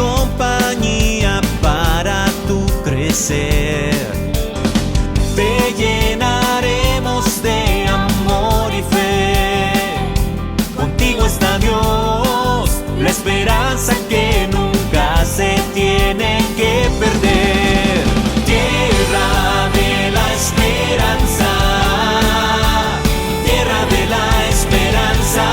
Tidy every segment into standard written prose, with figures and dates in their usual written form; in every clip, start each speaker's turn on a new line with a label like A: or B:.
A: compañía para tu crecer. Te llenaremos de amor y fe. Contigo está Dios, la esperanza que nunca se tiene que perder. Tierra de la esperanza, tierra de la esperanza.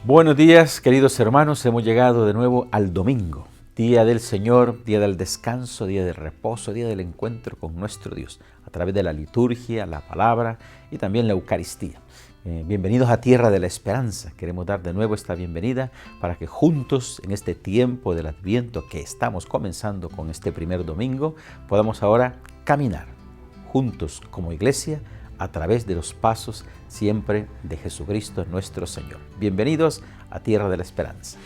B: Buenos días, queridos hermanos. Hemos llegado de nuevo al domingo, día del Señor, día del descanso, día del reposo, día del encuentro con nuestro Dios, a través de la liturgia, la palabra y también la Eucaristía. Bienvenidos a Tierra de la Esperanza. Queremos dar de nuevo esta bienvenida para que juntos, en este tiempo del Adviento que estamos comenzando con este primer domingo, podamos ahora caminar juntos como iglesia a través de los pasos siempre de Jesucristo nuestro Señor. Bienvenidos a Tierra de la Esperanza.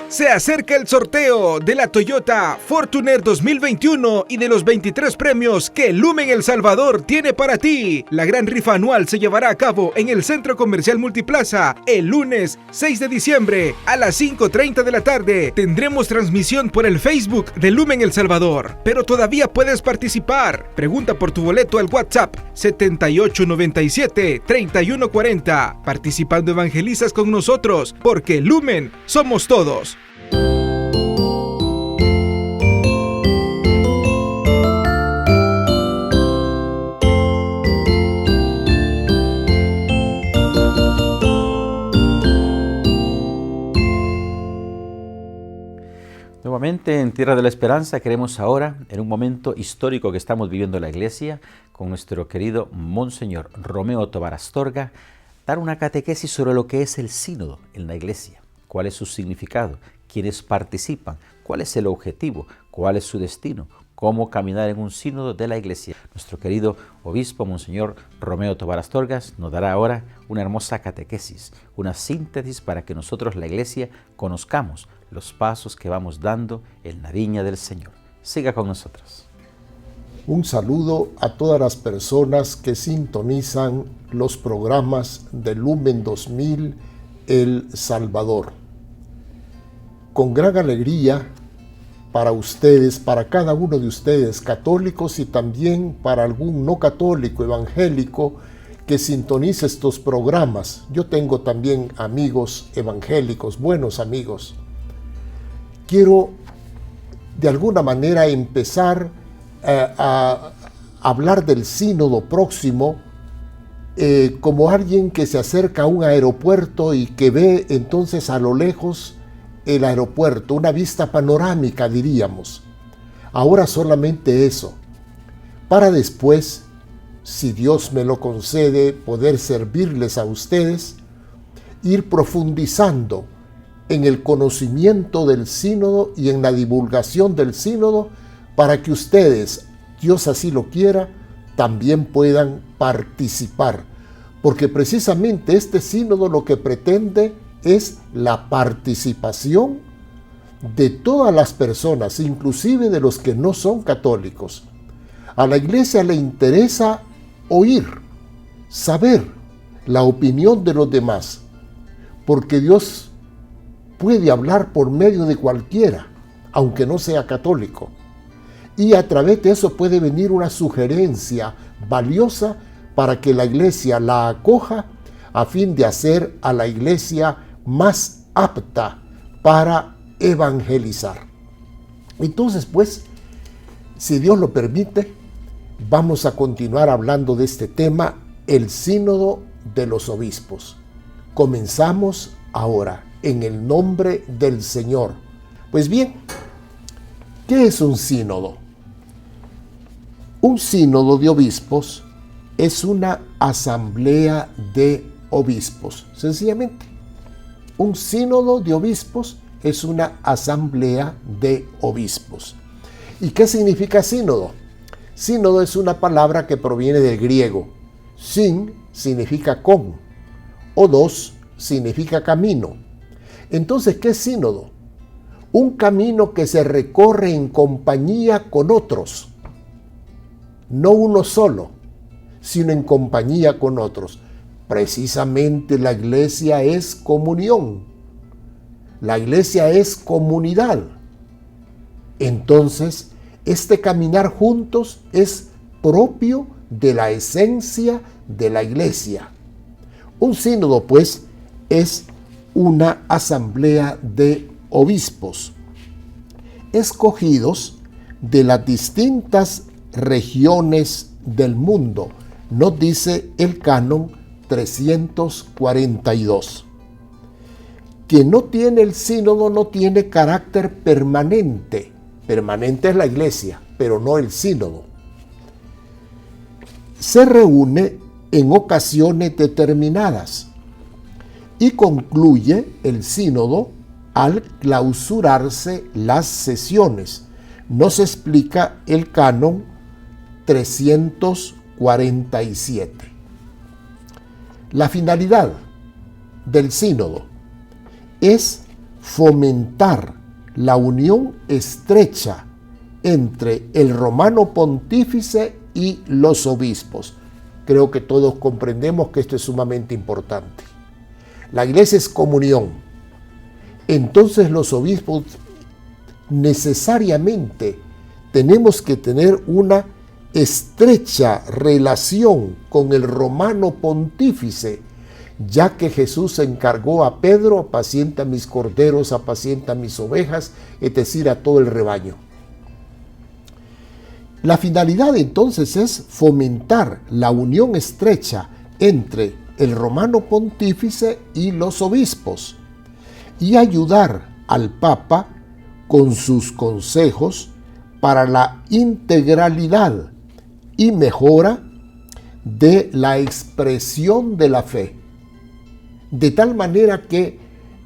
C: Se acerca el sorteo de la Toyota Fortuner 2021 y de los 23 premios que Lumen El Salvador tiene para ti. La gran rifa anual se llevará a cabo en el Centro Comercial Multiplaza el lunes 6 de diciembre a las 5:30 de la tarde. Tendremos transmisión por el Facebook de Lumen El Salvador, pero todavía puedes participar. Pregunta por tu boleto al WhatsApp 7897-3140. Participando evangelizas con nosotros, porque Lumen somos todos.
B: Nuevamente en Tierra de la Esperanza queremos ahora, en un momento histórico que estamos viviendo la Iglesia, con nuestro querido Monseñor Romeo Tovar Astorga, dar una catequesis sobre lo que es el sínodo en la Iglesia, cuál es su significado, quiénes participan, cuál es el objetivo, cuál es su destino, cómo caminar en un sínodo de la Iglesia. Nuestro querido obispo, Monseñor Romeo Tovar Astorgas, nos dará ahora una hermosa catequesis, una síntesis para que nosotros, la Iglesia, conozcamos los pasos que vamos dando en la viña del Señor. Siga con nosotros.
D: Un saludo a todas las personas que sintonizan los programas de Lumen 2000 El Salvador. Con gran alegría para ustedes, para cada uno de ustedes, católicos y también para algún no católico, evangélico, que sintonice estos programas. Yo tengo también amigos evangélicos, buenos amigos. Quiero de alguna manera empezar a hablar del sínodo próximo como alguien que se acerca a un aeropuerto y que ve entonces a lo lejos el aeropuerto, una vista panorámica diríamos. Ahora solamente eso, para después, si Dios me lo concede, poder servirles a ustedes, ir profundizando en el conocimiento del sínodo y en la divulgación del sínodo para que ustedes, Dios así lo quiera, también puedan participar. Porque precisamente este sínodo lo que pretende es la participación de todas las personas, inclusive de los que no son católicos. A la Iglesia le interesa oír, saber la opinión de los demás, porque Dios puede hablar por medio de cualquiera, aunque no sea católico. Y a través de eso puede venir una sugerencia valiosa para que la Iglesia la acoja a fin de hacer a la Iglesia más apta para evangelizar. Entonces, pues, si Dios lo permite, vamos a continuar hablando de este tema, el sínodo de los obispos. Comenzamos ahora, en el nombre del Señor. Pues bien, ¿qué es un sínodo? Un sínodo de obispos es una asamblea de obispos, sencillamente. Un sínodo de obispos es una asamblea de obispos. ¿Y qué significa sínodo? Sínodo es una palabra que proviene del griego. Sin significa con, odos significa camino. Entonces, ¿qué es sínodo? Un camino que se recorre en compañía con otros. No uno solo, sino en compañía con otros. Precisamente la iglesia es comunión. La iglesia es comunidad. Entonces, este caminar juntos es propio de la esencia de la iglesia. Un sínodo, pues, es una asamblea de obispos escogidos de las distintas regiones del mundo, nos dice el canon 342. Que no tiene el sínodo, no tiene carácter permanente. Permanente es la iglesia, pero no el sínodo. Se reúne en ocasiones determinadas y concluye el sínodo al clausurarse las sesiones. Nos explica el canon 347. La finalidad del sínodo es fomentar la unión estrecha entre el romano pontífice y los obispos. Creo que todos comprendemos que esto es sumamente importante. La iglesia es comunión. Entonces los obispos necesariamente tenemos que tener una estrecha relación con el romano pontífice, ya que Jesús encargó a Pedro: apacienta mis corderos, apacienta mis ovejas, es decir, a todo el rebaño. La finalidad entonces es fomentar la unión estrecha entre el romano pontífice y los obispos y ayudar al Papa con sus consejos para la integralidad y mejora de la expresión de la fe, de tal manera que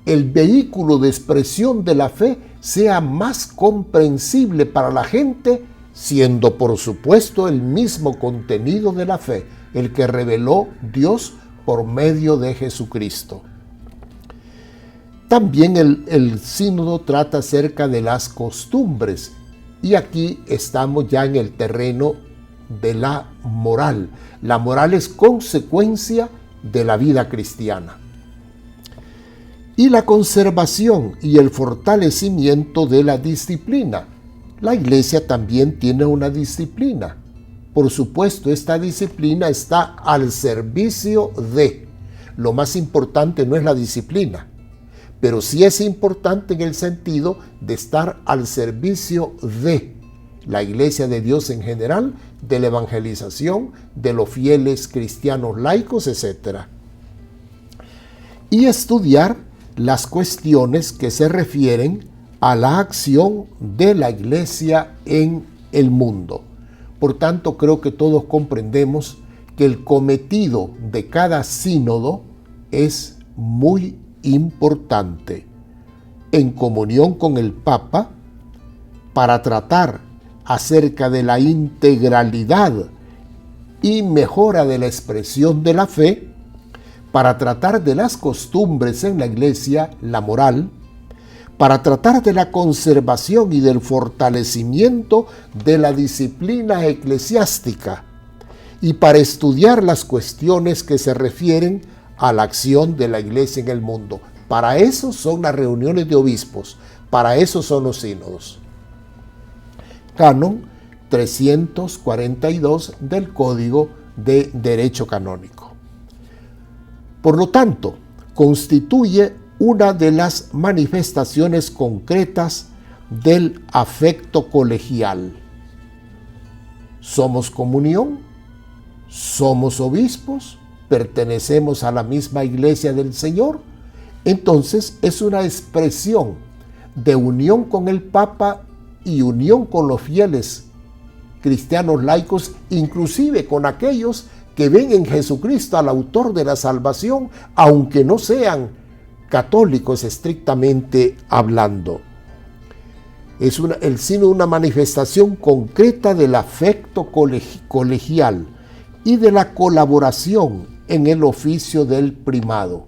D: el vehículo de expresión de la fe sea más comprensible para la gente, siendo por supuesto el mismo contenido de la fe, el que reveló Dios por medio de Jesucristo. También el sínodo trata acerca de las costumbres, y aquí estamos ya en el terreno de la moral. La moral es consecuencia de la vida cristiana. Y la conservación y el fortalecimiento de la disciplina. La iglesia también tiene una disciplina. Por supuesto, esta disciplina está al servicio de. Lo más importante no es la disciplina, pero sí es importante en el sentido de estar al servicio de la iglesia de Dios en general, de la evangelización, de los fieles cristianos laicos, etc. Y estudiar las cuestiones que se refieren a la acción de la iglesia en el mundo. Por tanto, creo que todos comprendemos que el cometido de cada sínodo es muy importante, en comunión con el Papa, para tratar acerca de la integralidad y mejora de la expresión de la fe, para tratar de las costumbres en la iglesia, la moral, para tratar de la conservación y del fortalecimiento de la disciplina eclesiástica, y para estudiar las cuestiones que se refieren a la acción de la iglesia en el mundo. Para eso son las reuniones de obispos, para eso son los sínodos. Canon 342 del Código de Derecho Canónico. Por lo tanto, constituye una de las manifestaciones concretas del afecto colegial. Somos comunión, somos obispos, pertenecemos a la misma iglesia del Señor. Entonces es una expresión de unión con el Papa y unión con los fieles cristianos laicos, inclusive con aquellos que ven en Jesucristo al autor de la salvación, aunque no sean católicos estrictamente hablando. Es el sínodo una manifestación concreta del afecto colegial y de la colaboración en el oficio del primado.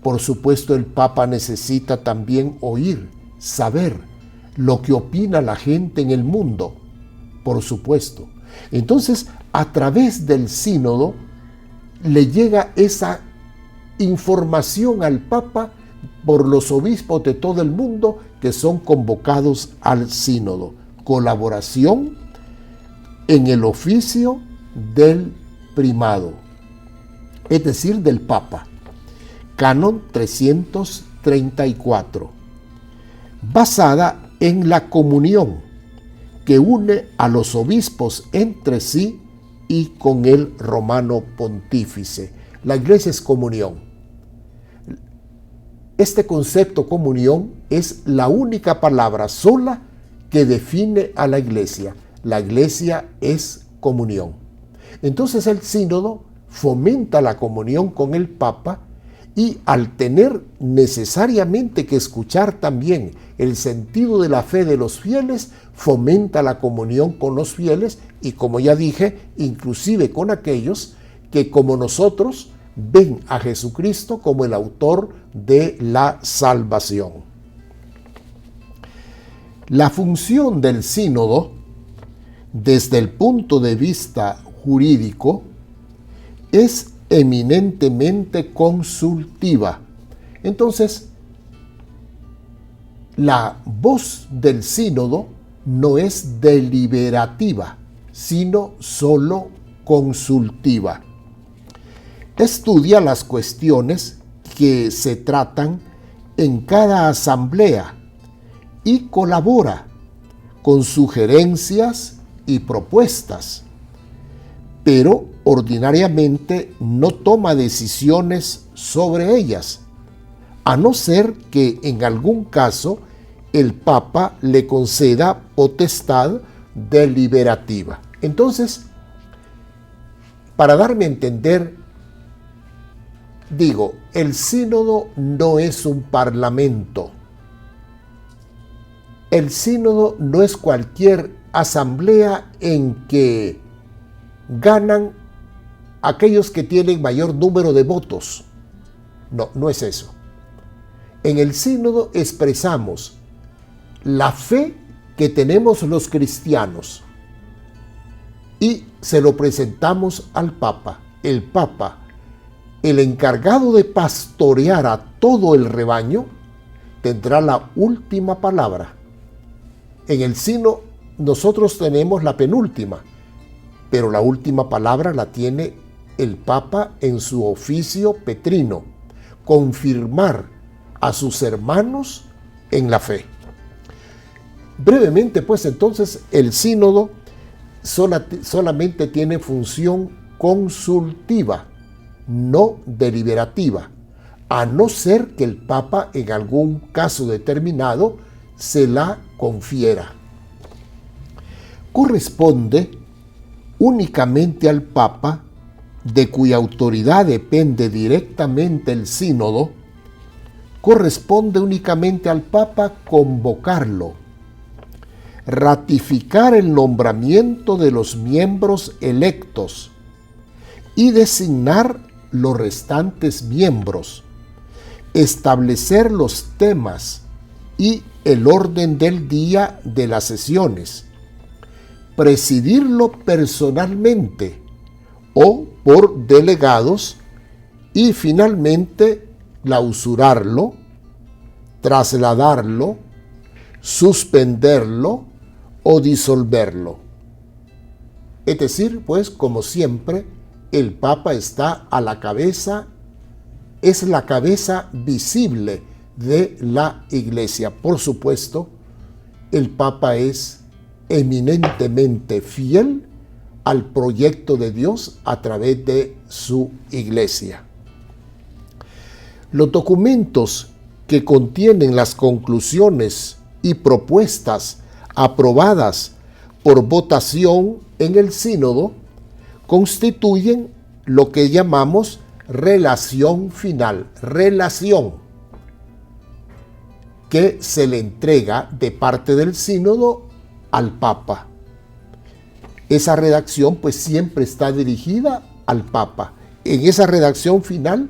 D: Por supuesto, el Papa necesita también oír, saber lo que opina la gente en el mundo, por supuesto. Entonces, a través del sínodo, le llega esa información al Papa por los obispos de todo el mundo que son convocados al sínodo. Colaboración en el oficio del primado, es decir, del Papa. Canon 334, basada en la comunión que une a los obispos entre sí y con el romano pontífice. La Iglesia es comunión. Este concepto comunión es la única palabra sola que define a la Iglesia. La Iglesia es comunión. Entonces el sínodo fomenta la comunión con el Papa y al tener necesariamente que escuchar también el sentido de la fe de los fieles, fomenta la comunión con los fieles y, como ya dije, inclusive con aquellos que como nosotros ven a Jesucristo como el autor de la salvación. La función del sínodo, desde el punto de vista jurídico, es eminentemente consultiva. Entonces, la voz del sínodo no es deliberativa, sino solo consultiva. Estudia las cuestiones que se tratan en cada asamblea y colabora con sugerencias y propuestas, pero ordinariamente no toma decisiones sobre ellas, a no ser que en algún caso el Papa le conceda potestad deliberativa. Entonces, para darme a entender, digo, el sínodo no es un parlamento. El sínodo no es cualquier asamblea en que ganan aquellos que tienen mayor número de votos. No, no es eso. En el sínodo expresamos la fe que tenemos los cristianos y se lo presentamos al Papa. El Papa, el encargado de pastorear a todo el rebaño, tendrá la última palabra. En el sínodo nosotros tenemos la penúltima, pero la última palabra la tiene el Papa en su oficio petrino, confirmar a sus hermanos en la fe. Brevemente, pues entonces el sínodo solamente tiene función consultiva, no deliberativa, a no ser que el Papa en algún caso determinado se la confiera. Corresponde únicamente al Papa, de cuya autoridad depende directamente el sínodo, corresponde únicamente al Papa convocarlo, ratificar el nombramiento de los miembros electos y designar los restantes miembros, establecer los temas y el orden del día de las sesiones, presidirlo personalmente o por delegados y finalmente clausurarlo, trasladarlo, suspenderlo o disolverlo. Es decir, pues como siempre, el Papa está a la cabeza, es la cabeza visible de la Iglesia. Por supuesto, el Papa es eminentemente fiel al proyecto de Dios a través de su Iglesia. Los documentos que contienen las conclusiones y propuestas aprobadas por votación en el sínodo constituyen lo que llamamos relación final, relación que se le entrega de parte del sínodo al Papa. Esa redacción pues siempre está dirigida al Papa. En esa redacción final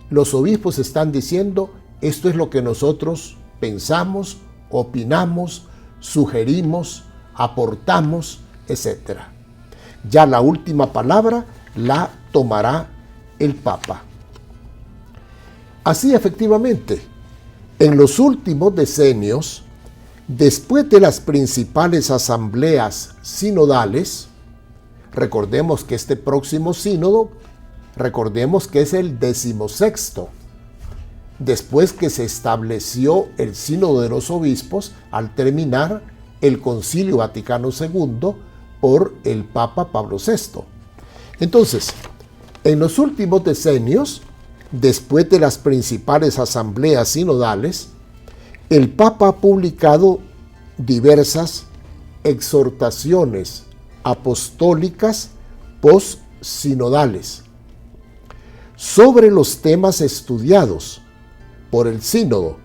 D: los obispos están diciendo: esto es lo que nosotros pensamos, opinamos, sugerimos, aportamos, etc. Ya la última palabra la tomará el Papa. Así efectivamente, en los últimos decenios, después de las principales asambleas sinodales, recordemos que este próximo sínodo, recordemos que es el 16º, después que se estableció el sínodo de los obispos al terminar el Concilio Vaticano II por el Papa Pablo VI. Entonces, en los últimos decenios, después de las principales asambleas sinodales, el Papa ha publicado diversas exhortaciones apostólicas post-sinodales sobre los temas estudiados por el sínodo,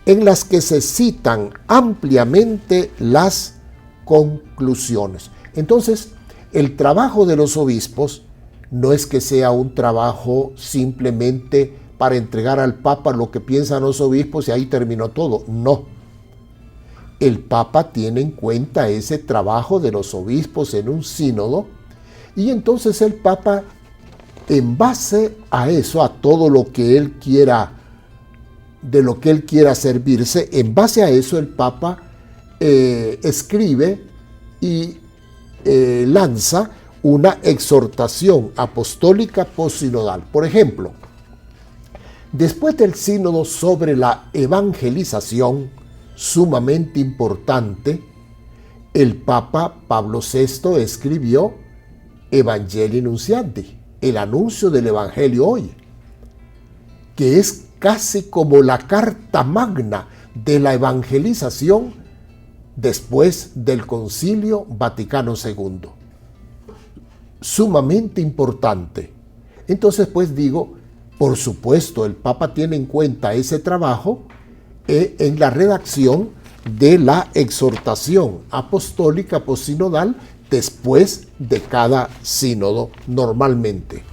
D: en las que se citan ampliamente las conclusiones. Entonces, el trabajo de los obispos no es que sea un trabajo simplemente para entregar al Papa lo que piensan los obispos y ahí terminó todo. No. El Papa tiene en cuenta ese trabajo de los obispos en un sínodo y entonces el Papa, en base a eso, a todo lo que él quiera, de lo que él quiera servirse, en base a eso el Papa escribe y lanza una exhortación apostólica postsinodal. Por ejemplo, después del sínodo sobre la evangelización, sumamente importante, el Papa Pablo VI escribió Evangelii Nuntiandi, el anuncio del Evangelio hoy, que es casi como la carta magna de la evangelización después del Concilio Vaticano II. Sumamente importante. Entonces, pues digo, por supuesto, el Papa tiene en cuenta ese trabajo en la redacción de la exhortación apostólica postsinodal después de cada sínodo normalmente.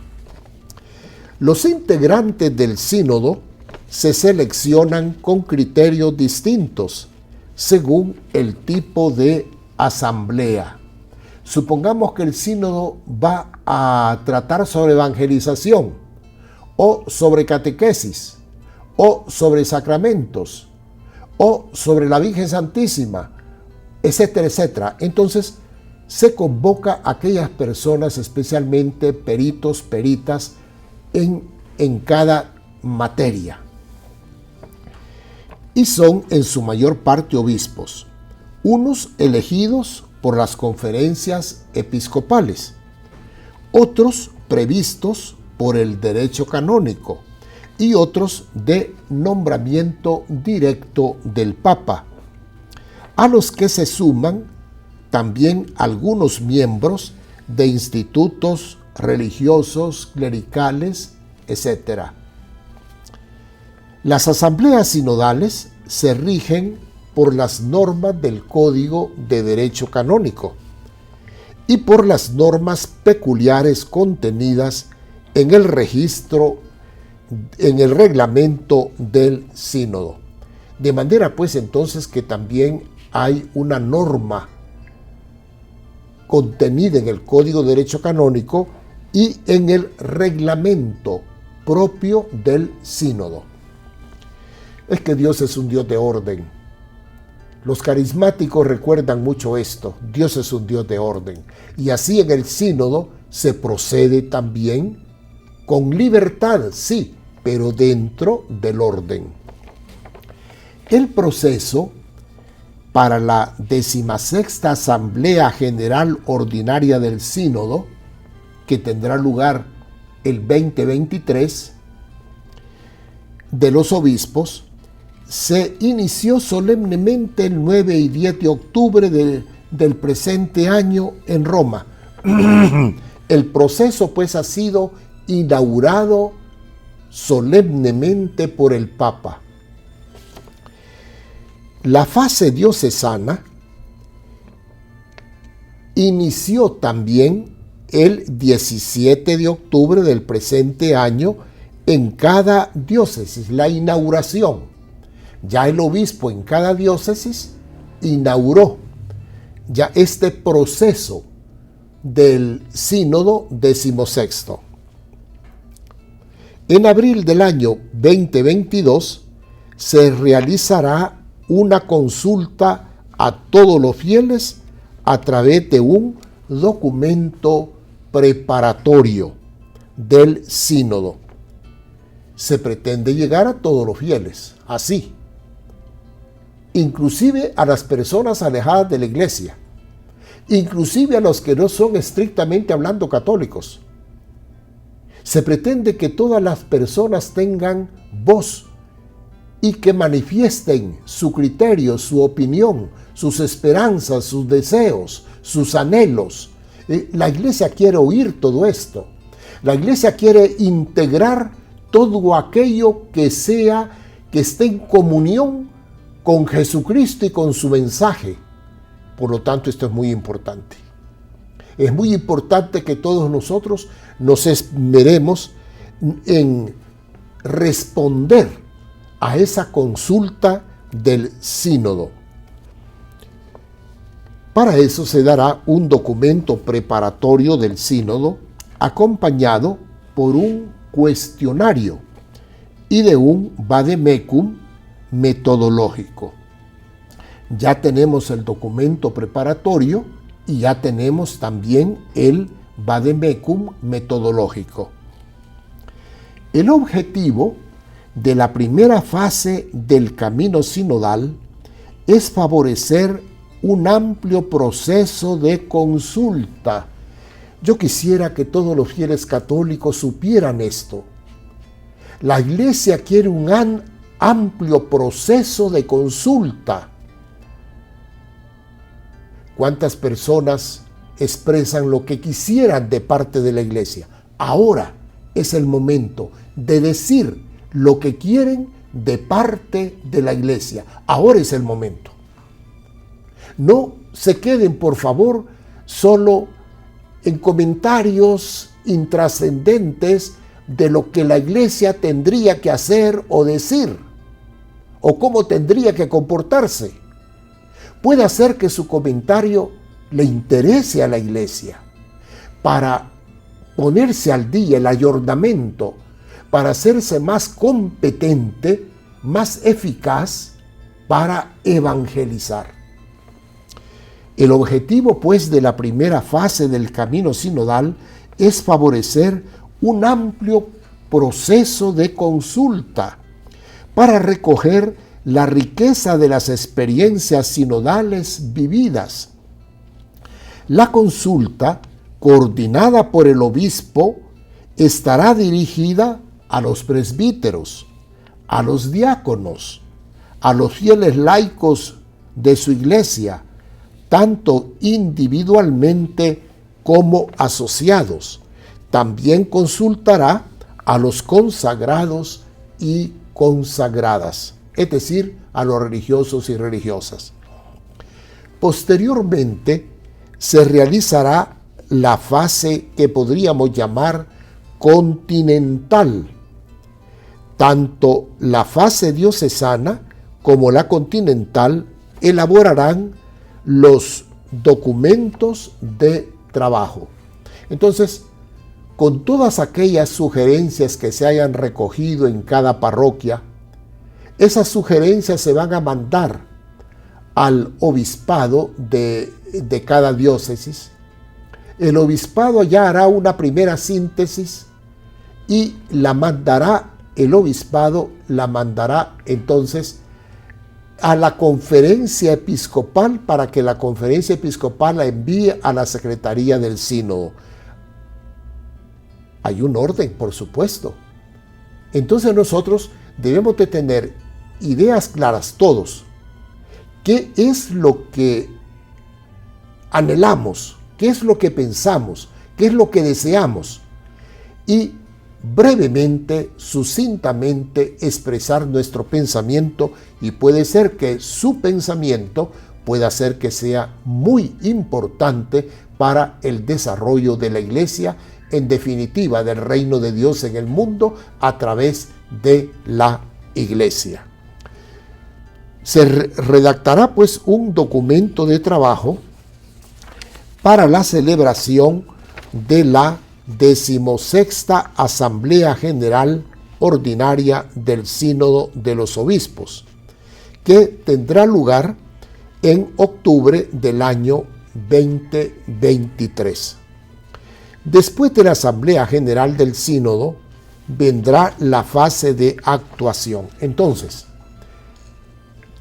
D: Los integrantes del sínodo se seleccionan con criterios distintos según el tipo de asamblea. Supongamos que el sínodo va a tratar sobre evangelización, o sobre catequesis, o sobre sacramentos, o sobre la Virgen Santísima, etcétera, etcétera. Entonces, se convoca a aquellas personas, especialmente peritos, peritas, en cada materia. Y son en su mayor parte obispos, unos elegidos por las conferencias episcopales, otros previstos por el derecho canónico y otros de nombramiento directo del Papa, a los que se suman también algunos miembros de institutos religiosos, clericales, etc. Las asambleas sinodales se rigen por las normas del Código de Derecho Canónico y por las normas peculiares contenidas en el registro, en el reglamento del sínodo. De manera pues entonces que también hay una norma contenida en el Código de Derecho Canónico y en el reglamento propio del sínodo. Es que Dios es un Dios de orden. Los carismáticos recuerdan mucho esto. Dios es un Dios de orden. Y así en el sínodo se procede también con libertad, sí, pero dentro del orden. El proceso para la 16ª Asamblea General Ordinaria del Sínodo, que tendrá lugar el 2023, de los obispos, se inició solemnemente el 9 y 10 de octubre del presente año en Roma. El proceso pues ha sido inaugurado solemnemente por el Papa. La fase diocesana inició también el 17 de octubre del presente año en cada diócesis, la inauguración. Ya el obispo en cada diócesis inauguró ya este proceso del sínodo 16º. En abril del año 2022 se realizará una consulta a todos los fieles a través de un documento preparatorio del sínodo. Se pretende llegar a todos los fieles, así, inclusive a las personas alejadas de la iglesia, inclusive a los que no son estrictamente hablando católicos. Se pretende que todas las personas tengan voz y que manifiesten su criterio, su opinión, sus esperanzas, sus deseos, sus anhelos. La iglesia quiere oír todo esto. La iglesia quiere integrar todo aquello que esté en comunión con Jesucristo y con su mensaje. Por lo tanto, esto es muy importante. Es muy importante que todos nosotros nos esmeremos en responder a esa consulta del sínodo. Para eso se dará un documento preparatorio del sínodo acompañado por un cuestionario y de un vademecum metodológico. Ya tenemos el documento preparatorio y ya tenemos también el vademecum metodológico. El objetivo de la primera fase del camino sinodal es favorecer un amplio proceso de consulta. Yo quisiera que todos los fieles católicos supieran esto. La Iglesia quiere un amplio proceso de consulta. ¿Cuántas personas expresan lo que quisieran de parte de la Iglesia? Ahora es el momento de decir lo que quieren de parte de la Iglesia. Ahora es el momento. No se queden, por favor, solo en comentarios intrascendentes de lo que la Iglesia tendría que hacer o decir, o cómo tendría que comportarse. Puede hacer que su comentario le interese a la Iglesia para ponerse al día, el ayornamiento, para hacerse más competente, más eficaz para evangelizar. El objetivo, pues, de la primera fase del camino sinodal es favorecer un amplio proceso de consulta para recoger la riqueza de las experiencias sinodales vividas. La consulta, coordinada por el obispo, estará dirigida a los presbíteros, a los diáconos, a los fieles laicos de su iglesia, tanto individualmente como asociados. También consultará a los consagrados y consagradas, es decir, a los religiosos y religiosas. Posteriormente, se realizará la fase que podríamos llamar continental. Tanto la fase diocesana como la continental elaborarán los documentos de trabajo. Entonces, con todas aquellas sugerencias que se hayan recogido en cada parroquia, esas sugerencias se van a mandar al obispado de cada diócesis. El obispado ya hará una primera síntesis y el obispado la mandará entonces a la conferencia episcopal para que la conferencia episcopal la envíe a la secretaría del sínodo. Hay un orden, por supuesto. Entonces nosotros debemos de tener ideas claras todos. ¿Qué es lo que anhelamos? ¿Qué es lo que pensamos? ¿Qué es lo que deseamos? Y brevemente, sucintamente expresar nuestro pensamiento, y puede ser que su pensamiento pueda ser que sea muy importante para el desarrollo de la Iglesia, en definitiva del reino de Dios en el mundo a través de la Iglesia. Se redactará pues un documento de trabajo para la celebración de la 16ª Asamblea General ordinaria del Sínodo de los Obispos, que tendrá lugar en octubre del año 2023. Después de la Asamblea General del Sínodo, vendrá la fase de actuación. Entonces,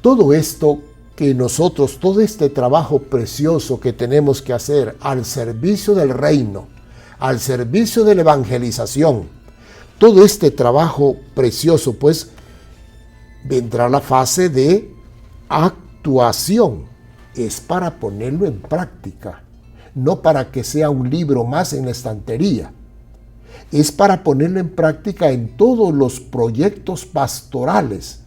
D: todo esto que nosotros, todo este trabajo precioso que tenemos que hacer al servicio del reino, al servicio de la evangelización, todo este trabajo precioso, pues, vendrá la fase de actuación. Es para ponerlo en práctica, no para que sea un libro más en la estantería. Es para ponerlo en práctica en todos los proyectos pastorales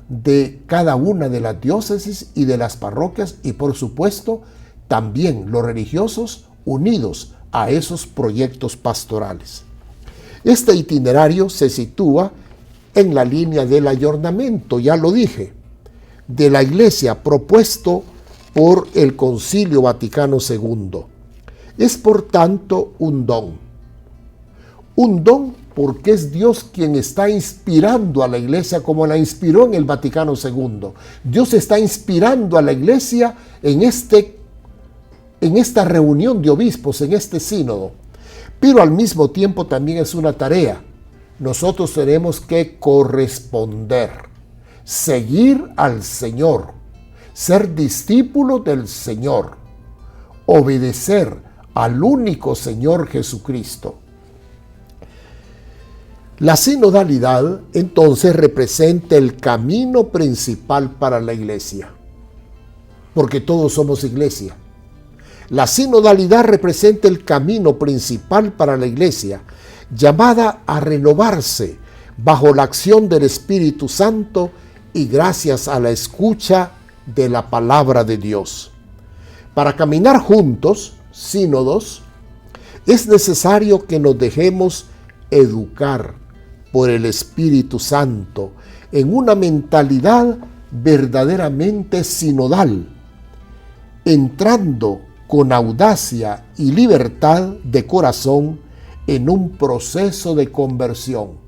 D: de cada una de las diócesis y de las parroquias, y por supuesto también los religiosos unidos a esos proyectos pastorales. Este itinerario se sitúa en la línea del ayornamiento, ya lo dije, de la Iglesia propuesto por el Concilio Vaticano II. Es por tanto un don. Un don porque es Dios quien está inspirando a la Iglesia como la inspiró en el Vaticano II. Dios está inspirando a la Iglesia en esta reunión de obispos, en este sínodo. Pero al mismo tiempo también es una tarea. Nosotros tenemos que corresponder, seguir al Señor, ser discípulos del Señor, obedecer al único Señor Jesucristo. La sinodalidad entonces representa el camino principal para la Iglesia, porque todos somos Iglesia. La sinodalidad representa el camino principal para la Iglesia, llamada a renovarse bajo la acción del Espíritu Santo y gracias a la escucha de la palabra de Dios. Para caminar juntos, sínodos, es necesario que nos dejemos educar por el Espíritu Santo en una mentalidad verdaderamente sinodal, entrando con audacia y libertad de corazón en un proceso de conversión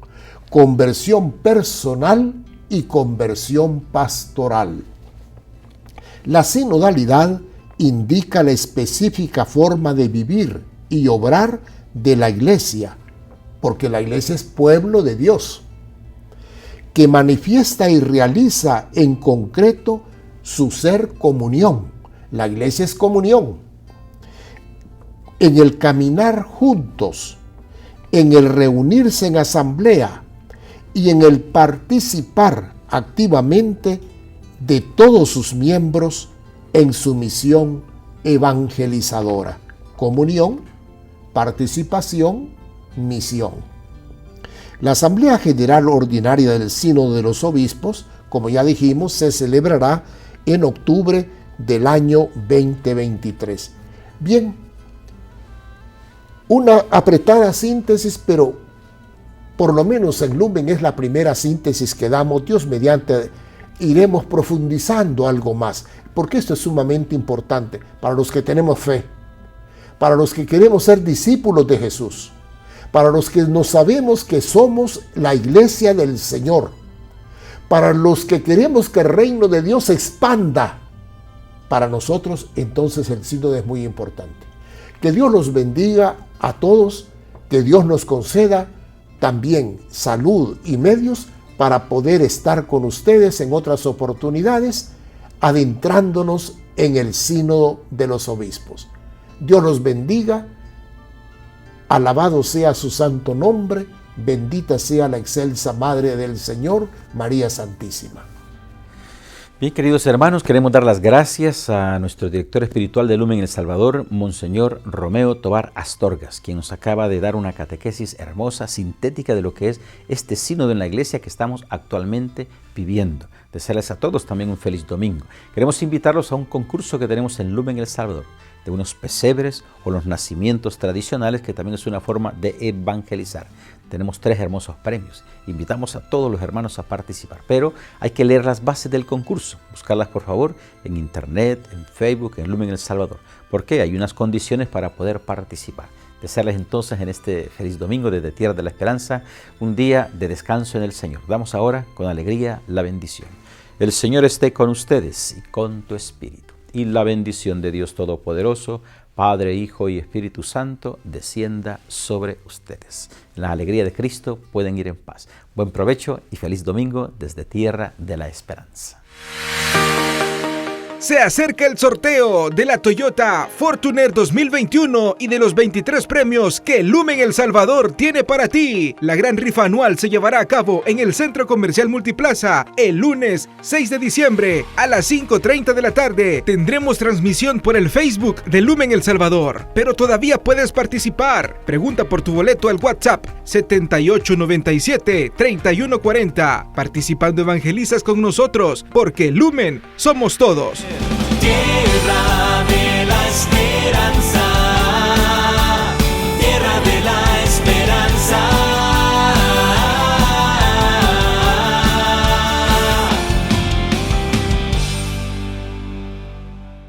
D: personal y conversión pastoral. La sinodalidad indica la específica forma de vivir y obrar de la Iglesia, porque la Iglesia es pueblo de Dios, que manifiesta y realiza en concreto su ser comunión. La Iglesia es comunión. En el caminar juntos, en el reunirse en asamblea y en el participar activamente de todos sus miembros en su misión evangelizadora. Comunión, participación, misión. La Asamblea General Ordinaria del Sínodo de los Obispos, como ya dijimos, se celebrará en octubre del año 2023. Bien, una apretada síntesis, pero por lo menos en Lumen es la primera síntesis que damos. Dios mediante iremos profundizando algo más, porque esto es sumamente importante para los que tenemos fe, para los que queremos ser discípulos de Jesús, para los que no sabemos que somos la Iglesia del Señor, para los que queremos que el reino de Dios se expanda. Para nosotros entonces el sínodo es muy importante. Que Dios los bendiga a todos, que Dios nos conceda también salud y medios para poder estar con ustedes en otras oportunidades, adentrándonos en el sínodo de los obispos. Dios los bendiga, alabado sea su santo nombre, bendita sea la excelsa Madre del Señor, María Santísima.
B: Bien, queridos hermanos, queremos dar las gracias a nuestro director espiritual de Lumen El Salvador, Monseñor Romeo Tobar Astorgas, quien nos acaba de dar una catequesis hermosa, sintética de lo que es este sínodo en la Iglesia que estamos actualmente viviendo. Desearles a todos también un feliz domingo. Queremos invitarlos a un concurso que tenemos en Lumen El Salvador, de unos pesebres o los nacimientos tradicionales, que también es una forma de evangelizar. Tenemos 3 hermosos premios. Invitamos a todos los hermanos a participar, pero hay que leer las bases del concurso, buscarlas por favor en internet, en Facebook, en Lumen El Salvador, porque hay unas condiciones para poder participar. Desearles entonces en este feliz domingo desde Tierra de la Esperanza un día de descanso en el Señor. Damos ahora con alegría la bendición. El Señor esté con ustedes y con tu espíritu. Y la bendición de Dios Todopoderoso, Padre, Hijo y Espíritu Santo, descienda sobre ustedes. En la alegría de Cristo pueden ir en paz. Buen provecho y feliz domingo desde Tierra de la Esperanza.
C: Se acerca el sorteo de la Toyota Fortuner 2021 y de los 23 premios que Lumen El Salvador tiene para ti. La gran rifa anual se llevará a cabo en el Centro Comercial Multiplaza el lunes 6 de diciembre a las 5:30 de la tarde. Tendremos transmisión por el Facebook de Lumen El Salvador, pero todavía puedes participar. Pregunta por tu boleto al WhatsApp 7897-3140. Participando evangelizas con nosotros, porque Lumen somos todos.
A: Yeah.